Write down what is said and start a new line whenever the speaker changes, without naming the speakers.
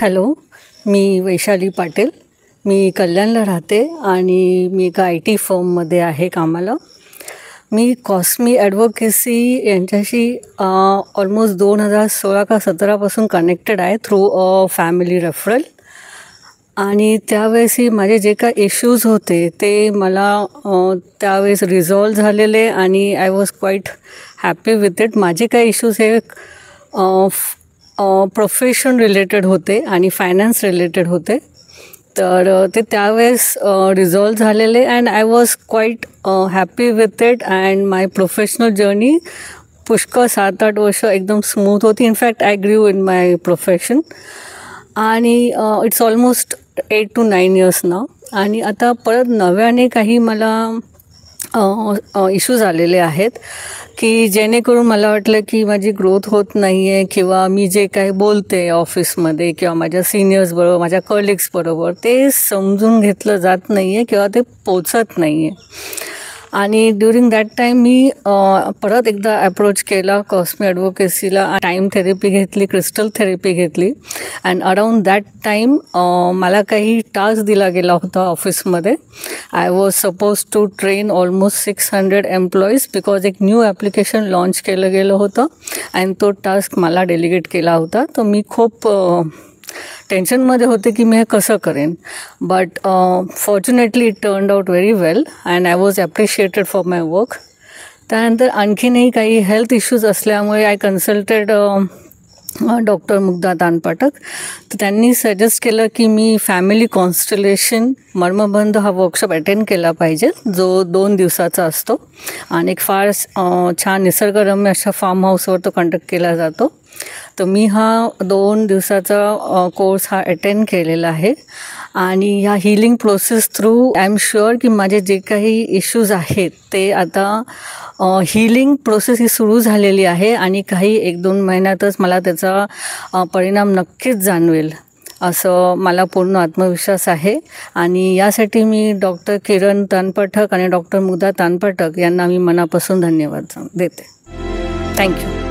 Hello, मी वैशाली पाटील. मी कल्याणला राहते आणि मी एका IT फर्ममध्ये आहे कामाला. मी कॉस्मी ॲडव्होकेसी यांच्याशी ऑलमोस्ट 2016 का 17पासून कनेक्टेड आहे थ्रू फॅमिली रेफरल. आणि त्यावेळेसही माझे जे काही इश्यूज होते ते मला त्यावेळेस रिझॉल्व झालेले आणि I was quite happy with it. माझे काही इश्यूज हे प्रोफेशन रिलेटेड होते आणि फायनान्स रिलेटेड होते. तर ते त्यावेळेस रिझॉल्व झालेले and I was quite happy with it. And my professional journey पुष्कळ 7-8 वर्ष एकदम स्मूथ होती. इनफॅक्ट आय ग्रीव इन माय प्रोफेशन आणि इट्स ऑलमोस्ट 8 to 9 years नाव. आणि आता परत नव्याने काही मला इश्यूज आलेले आहेत की जेणेकरून मला वाटलं की माझी ग्रोथ होत नाही आहे किंवा मी जे काही बोलते ऑफिसमध्ये किंवा माझ्या सिनियर्सबरोबर, माझ्या कलिग्सबरोबर ते समजून घेतलं जात नाही आहे किंवा ते पोचत नाही आहे. आणि ड्युरिंग दॅट टाईम मी परत एकदा अप्रोच केला कॉस्मी ॲडव्होकेसीला. टाईम थेरपी घेतली, क्रिस्टल थेरपी घेतली. अँड अराउंड दॅट टाईम मला काही टास्क दिला गेला होता ऑफिसमध्ये. I was suppose to train almost 600 employees because एक न्यू ॲप्लिकेशन लॉन्च केलं गेलं होतं अँड तो टास्क मला डेलिगेट केला होता. तर मी खूप टेन्शनमध्ये होते की मी हे कसं करेन. But fortunately it turned out very well and I was appreciated for my work. त्यानंतर आणखीनही काही हेल्थ इश्यूज असल्यामुळे I consulted doctor Mugdha Tanpatak. तर त्यांनी सजेस्ट केलं की मी फॅमिली कॉन्स्टलेशन मर्मबंध हा वर्कशॉप अटेंड केला पाहिजे जो 2 दिवसाचा असतो आणि एक फार छान निसर्गरम्य अशा फार्म हाऊसवर तो कंडक्ट केला जातो. तर मी हा 2 दिवसाचा कोर्स हा अटेंड केलेला आहे आणि ह्या healing process through I am sure की माझे जे काही इश्यूज आहेत ते आता हीलिंग प्रोसेस ही सुरू झालेली आहे आणि काही 1-2 महिन्यातच मला त्याचा परिणाम नक्कीच जाणवेल असं मला पूर्ण आत्मविश्वास आहे. आणि यासाठी मी डॉक्टर किरण तानपाठक आणि डॉक्टर मुग्धा तानपाठक यांना मी मनापासून धन्यवाद देते. थँक्यू.